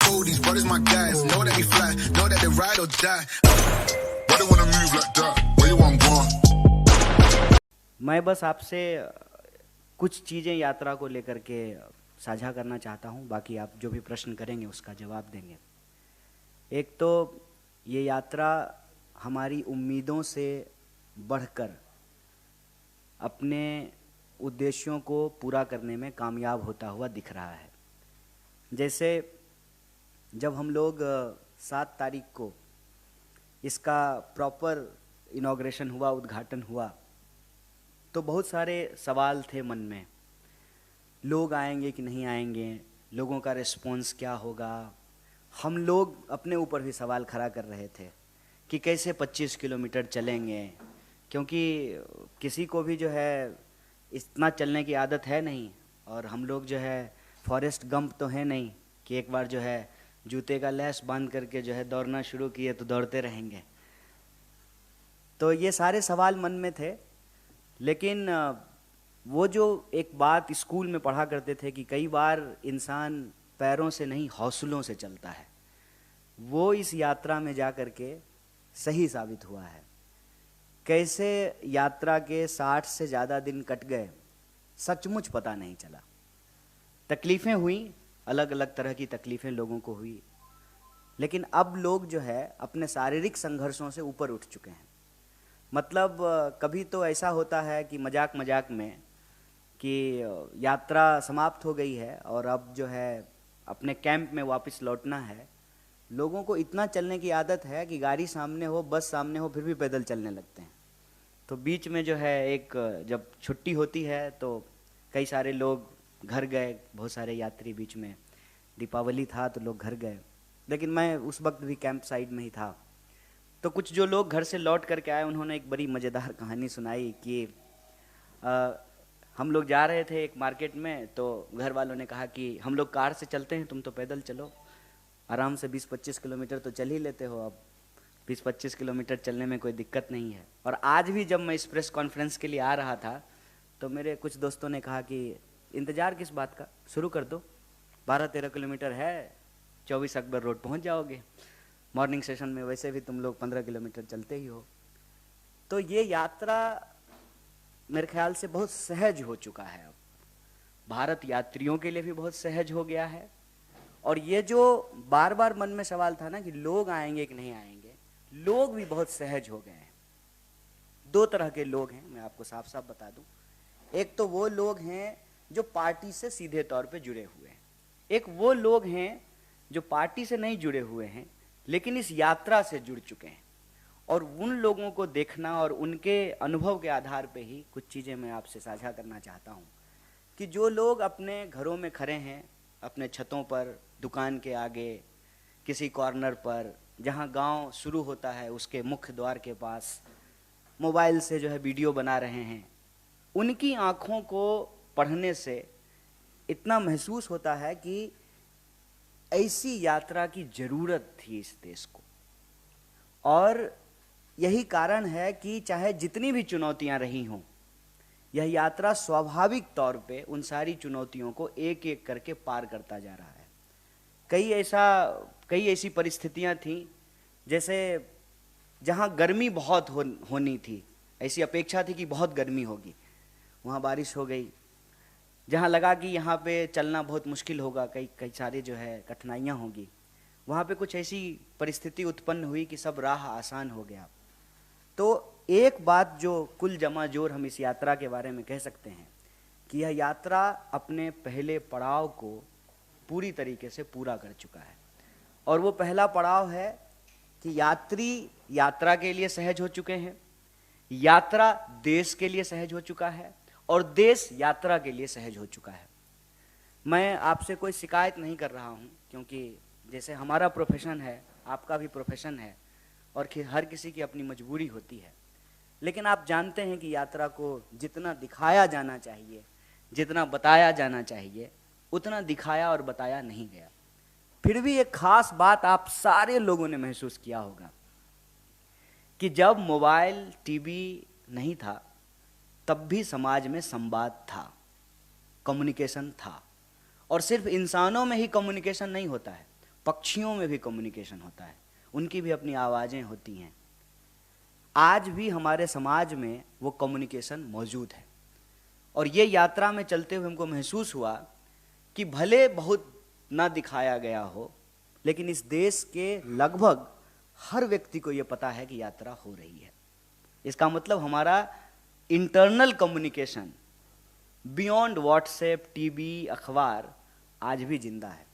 fool, these brothers my guys. Know that we fly, know that they ride or die. Why they wanna move like that? Where you want going? मैं बस आपसे कुछ चीज़ें यात्रा को लेकर के साझा करना चाहता हूं, बाकी आप जो भी प्रश्न करेंगे उसका जवाब देंगे। एक तो ये यात्रा हमारी उम्मीदों से बढ़कर अपने उद्देश्यों को पूरा करने में कामयाब होता हुआ दिख रहा है। जैसे जब हम लोग 7 तारीख को इसका प्रॉपर इनॉग्रेशन हुआ, उद्घाटन हुआ, तो बहुत सारे सवाल थे मन में। लोग आएंगे कि नहीं आएंगे, लोगों का रिस्पॉन्स क्या होगा। हम लोग अपने ऊपर भी सवाल खड़ा कर रहे थे कि कैसे 25 किलोमीटर चलेंगे, क्योंकि किसी को भी जो है इतना चलने की आदत है नहीं, और हम लोग जो है फॉरेस्ट गंप तो है नहीं कि एक बार जो है जूते का लैस बांध करके जो है दौड़ना शुरू किए तो दौड़ते रहेंगे। तो ये सारे सवाल मन में थे। लेकिन वो जो एक बात स्कूल में पढ़ा करते थे कि कई बार इंसान पैरों से नहीं हौसलों से चलता है, वो इस यात्रा में जा कर के सही साबित हुआ है। कैसे यात्रा के 60 से ज़्यादा दिन कट गए, सचमुच पता नहीं चला। तकलीफ़ें हुई, अलग अलग तरह की तकलीफ़ें लोगों को हुई, लेकिन अब लोग जो है अपने शारीरिक संघर्षों से ऊपर उठ चुके हैं। मतलब कभी तो ऐसा होता है कि मजाक मजाक में कि यात्रा समाप्त हो गई है और अब जो है अपने कैंप में वापस लौटना है। लोगों को इतना चलने की आदत है कि गाड़ी सामने हो, बस सामने हो, फिर भी पैदल चलने लगते हैं। तो बीच में जो है एक जब छुट्टी होती है तो कई सारे लोग घर गए, बहुत सारे यात्री बीच में, दीपावली था तो लोग घर गए, लेकिन मैं उस वक्त भी कैंप साइड में ही था। तो कुछ जो लोग घर से लौट करके आए, उन्होंने एक बड़ी मज़ेदार कहानी सुनाई कि हम लोग जा रहे थे एक मार्केट में, तो घर वालों ने कहा कि हम लोग कार से चलते हैं, तुम तो पैदल चलो, आराम से 20-25 किलोमीटर तो चल ही लेते हो, अब 20-25 किलोमीटर चलने में कोई दिक्कत नहीं है। और आज भी जब मैं इस प्रेस कॉन्फ्रेंस के लिए आ रहा था तो मेरे कुछ दोस्तों ने कहा कि इंतज़ार किस बात का, शुरू कर दो, 12-13 किलोमीटर है, 24 अकबर रोड पहुंच जाओगे। मॉर्निंग सेशन में वैसे भी तुम लोग 15 किलोमीटर चलते ही हो। तो ये यात्रा मेरे ख्याल से बहुत सहज हो चुका है। अब भारत यात्रियों के लिए भी बहुत सहज हो गया है। और ये जो बार बार मन में सवाल था ना कि लोग आएंगे कि नहीं आएंगे, लोग भी बहुत सहज हो गए हैं। 2 तरह के लोग हैं, मैं आपको साफ साफ बता दूं। एक तो वो लोग हैं जो पार्टी से सीधे तौर पे जुड़े हुए हैं, एक वो लोग हैं जो पार्टी से नहीं जुड़े हुए हैं लेकिन इस यात्रा से जुड़ चुके हैं। और उन लोगों को देखना और उनके अनुभव के आधार पे ही कुछ चीज़ें मैं आपसे साझा करना चाहता हूँ कि जो लोग अपने घरों में खड़े हैं, अपने छतों पर, दुकान के आगे, किसी कॉर्नर पर, जहाँ गांव शुरू होता है उसके मुख्य द्वार के पास मोबाइल से जो है वीडियो बना रहे हैं, उनकी आँखों को पढ़ने से इतना महसूस होता है कि ऐसी यात्रा की ज़रूरत थी इस देश को। और यही कारण है कि चाहे जितनी भी चुनौतियां रही हों, यह यात्रा स्वाभाविक तौर पे उन सारी चुनौतियों को एक एक करके पार करता जा रहा है। कई ऐसी परिस्थितियां थीं, जैसे जहां गर्मी बहुत होनी थी, ऐसी अपेक्षा थी कि बहुत गर्मी होगी, वहां बारिश हो गई। जहां लगा कि यहाँ पे चलना बहुत मुश्किल होगा, कई सारी जो है कठिनाइयाँ होगी, वहाँ पे कुछ ऐसी परिस्थिति उत्पन्न हुई कि सब राह आसान हो गया। तो एक बात जो कुल जमा जोर हम इस यात्रा के बारे में कह सकते हैं कि यह यात्रा अपने पहले पड़ाव को पूरी तरीके से पूरा कर चुका है। और वो पहला पड़ाव है कि यात्री यात्रा के लिए सहज हो चुके हैं, यात्रा देश के लिए सहज हो चुका है, और देश यात्रा के लिए सहज हो चुका है। मैं आपसे कोई शिकायत नहीं कर रहा हूँ, क्योंकि जैसे हमारा प्रोफेशन है, आपका भी प्रोफेशन है, और हर किसी की अपनी मजबूरी होती है। लेकिन आप जानते हैं कि यात्रा को जितना दिखाया जाना चाहिए, जितना बताया जाना चाहिए, उतना दिखाया और बताया नहीं गया। फिर भी एक खास बात आप सारे लोगों ने महसूस किया होगा कि जब मोबाइल, टीवी नहीं था, तब भी समाज में संवाद था, कम्युनिकेशन था। और सिर्फ इंसानों में ही कम्युनिकेशन नहीं होता है, पक्षियों में भी कम्युनिकेशन होता है, उनकी भी अपनी आवाज़ें होती हैं। आज भी हमारे समाज में वो कम्युनिकेशन मौजूद है। और ये यात्रा में चलते हुए हमको महसूस हुआ कि भले बहुत ना दिखाया गया हो, लेकिन इस देश के लगभग हर व्यक्ति को ये पता है कि यात्रा हो रही है। इसका मतलब हमारा internal communication beyond WhatsApp, TV, अखबार आज भी जिंदा है।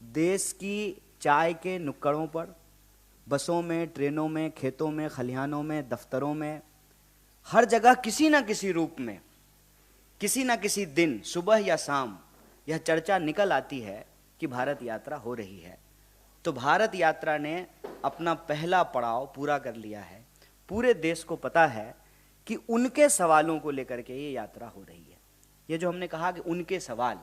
देश की चाय के नुक्कड़ों पर, बसों में, ट्रेनों में, खेतों में, खलिहानों में, दफ्तरों में, हर जगह किसी न किसी रूप में, किसी न किसी दिन, सुबह या शाम, यह चर्चा निकल आती है कि भारत यात्रा हो रही है। तो भारत यात्रा ने अपना पहला पड़ाव पूरा कर लिया है। पूरे देश को पता है कि उनके सवालों को लेकर के ये यात्रा हो रही है। ये जो हमने कहा कि उनके सवाल,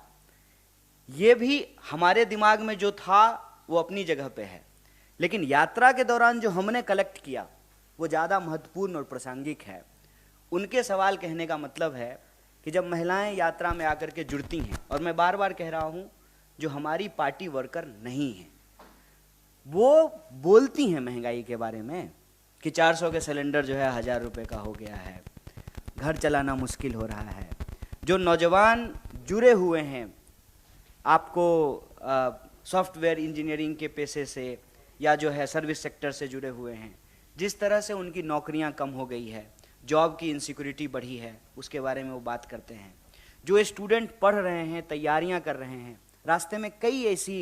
ये भी हमारे दिमाग में जो था वो अपनी जगह पे है, लेकिन यात्रा के दौरान जो हमने कलेक्ट किया वो ज़्यादा महत्वपूर्ण और प्रासंगिक है। उनके सवाल कहने का मतलब है कि जब महिलाएं यात्रा में आकर के जुड़ती हैं, और मैं बार बार कह रहा हूँ जो हमारी पार्टी वर्कर नहीं हैं, वो बोलती हैं महंगाई के बारे में कि 400 के सिलेंडर जो है 1000 रुपये का हो गया है, घर चलाना मुश्किल हो रहा है। जो नौजवान जुड़े हुए हैं आपको सॉफ्टवेयर इंजीनियरिंग के पेशे से या जो है सर्विस सेक्टर से जुड़े हुए हैं, जिस तरह से उनकी नौकरियां कम हो गई है, जॉब की इनसिक्योरिटी बढ़ी है, उसके बारे में वो बात करते हैं। जो स्टूडेंट पढ़ रहे हैं, तैयारियां कर रहे हैं, रास्ते में कई ऐसी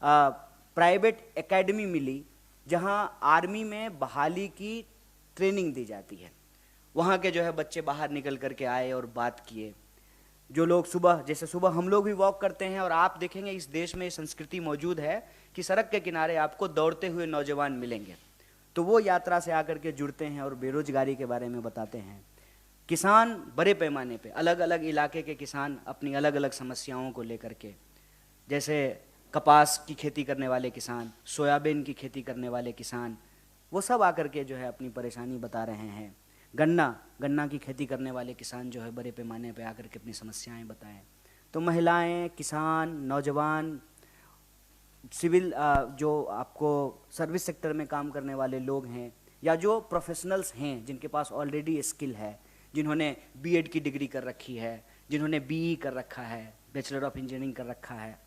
प्राइवेट एकेडमी मिली जहां आर्मी में बहाली की ट्रेनिंग दी जाती है। वहाँ के जो है बच्चे बाहर निकल करके आए और बात किए। जो लोग सुबह, जैसे सुबह हम लोग भी वॉक करते हैं, और आप देखेंगे इस देश में संस्कृति मौजूद है कि सड़क के किनारे आपको दौड़ते हुए नौजवान मिलेंगे, तो वो यात्रा से आकर के जुड़ते हैं और बेरोजगारी के बारे में बताते हैं। किसान बड़े पैमाने पे, अलग अलग इलाके के किसान अपनी अलग अलग समस्याओं को लेकर के, जैसे कपास की खेती करने वाले किसान, सोयाबीन की खेती करने वाले किसान, वो सब आकर के जो है अपनी परेशानी बता रहे हैं। गन्ना की खेती करने वाले किसान जो है बड़े पैमाने पे आकर के अपनी समस्याएं बताएं। तो महिलाएं, किसान, नौजवान, सिविल जो आपको सर्विस सेक्टर में काम करने वाले लोग हैं, या जो प्रोफेशनल्स हैं जिनके पास ऑलरेडी स्किल है, जिन्होंने बीएड की डिग्री कर रखी है, जिन्होंने बीई कर रखा है, बैचलर ऑफ इंजीनियरिंग कर रखा है,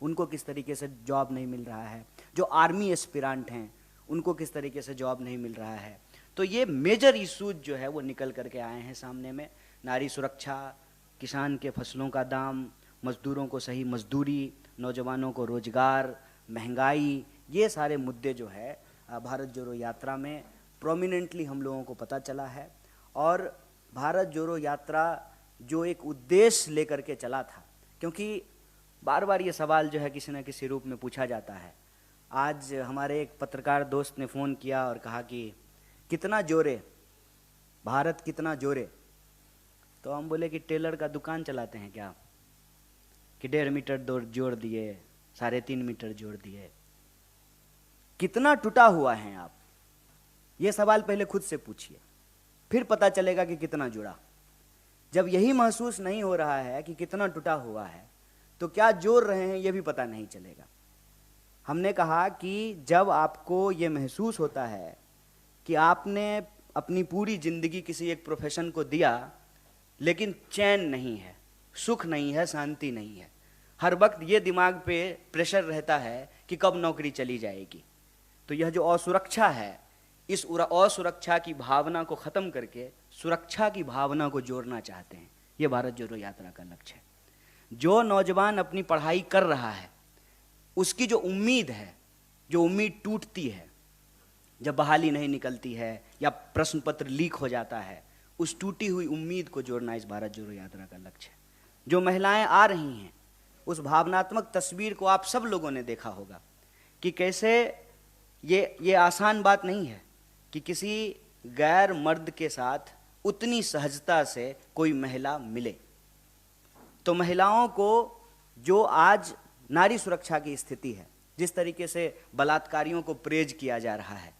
उनको किस तरीके से जॉब नहीं मिल रहा है। जो आर्मी एस्पिरेंट हैं उनको किस तरीके से जॉब नहीं मिल रहा है। तो ये मेजर इशूज जो है वो निकल करके आए हैं सामने में। नारी सुरक्षा, किसान के फसलों का दाम, मजदूरों को सही मजदूरी, नौजवानों को रोजगार, महंगाई, ये सारे मुद्दे जो है भारत जोड़ो यात्रा में प्रोमिनेंटली हम लोगों को पता चला है। और भारत जोड़ो यात्रा जो एक उद्देश्य लेकर के चला था, क्योंकि बार बार ये सवाल जो है किसी न किसी रूप में पूछा जाता है। आज हमारे एक पत्रकार दोस्त ने फ़ोन किया और कहा कि कितना जोरे, भारत कितना जोरे। तो हम बोले कि टेलर का दुकान चलाते हैं क्या, कि 1.5 मीटर जोड़ दिए, 3.5 मीटर जोड़ दिए। कितना टूटा हुआ है आप, ये सवाल पहले खुद से पूछिए, फिर पता चलेगा कि कितना जुड़ा। जब यही महसूस नहीं हो रहा है कि कितना टूटा हुआ है, तो क्या जोड़ रहे हैं ये भी पता नहीं चलेगा। हमने कहा कि जब आपको ये महसूस होता है कि आपने अपनी पूरी जिंदगी किसी एक प्रोफेशन को दिया, लेकिन चैन नहीं है, सुख नहीं है, शांति नहीं है, हर वक्त ये दिमाग पे प्रेशर रहता है कि कब नौकरी चली जाएगी, तो यह जो असुरक्षा है, इस असुरक्षा की भावना को खत्म करके सुरक्षा की भावना को जोड़ना चाहते हैं। ये भारत जोड़ो यात्रा का लक्ष्य है। जो नौजवान अपनी पढ़ाई कर रहा है, उसकी जो उम्मीद है, जो उम्मीद टूटती है जब बहाली नहीं निकलती है या प्रश्न पत्र लीक हो जाता है, उस टूटी हुई उम्मीद को जोड़ना इस भारत जोड़ो यात्रा का लक्ष्य है। जो महिलाएं आ रही हैं, उस भावनात्मक तस्वीर को आप सब लोगों ने देखा होगा कि कैसे ये आसान बात नहीं है कि किसी गैर मर्द के साथ उतनी सहजता से कोई महिला मिले। तो महिलाओं को जो आज नारी सुरक्षा की स्थिति है, जिस तरीके से बलात्कारियों को प्रेज किया जा रहा है,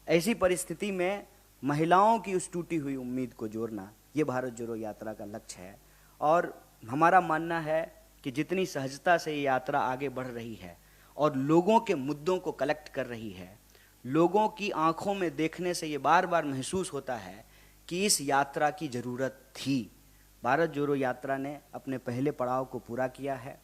ऐसी परिस्थिति में महिलाओं की उस टूटी हुई उम्मीद को जोड़ना ये भारत जोड़ो यात्रा का लक्ष्य है। और हमारा मानना है कि जितनी सहजता से ये यात्रा आगे बढ़ रही है और लोगों के मुद्दों को कलेक्ट कर रही है। लोगों की आंखों में देखने से ये बार बार महसूस होता है कि इस यात्रा की ज़रूरत थी। भारत जोड़ो यात्रा ने अपने पहले पड़ाव को पूरा किया है।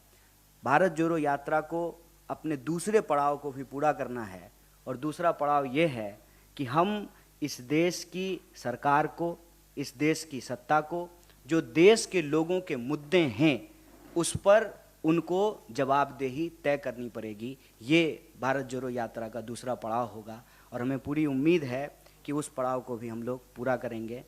भारत जोड़ो यात्रा को अपने दूसरे पड़ाव को भी पूरा करना है, और दूसरा पड़ाव ये है कि हम इस देश की सरकार को, इस देश की सत्ता को, जो देश के लोगों के मुद्दे हैं उस पर उनको जवाबदेही तय करनी पड़ेगी। ये भारत जोड़ो यात्रा का दूसरा पड़ाव होगा और हमें पूरी उम्मीद है कि उस पड़ाव को भी हम लोग पूरा करेंगे।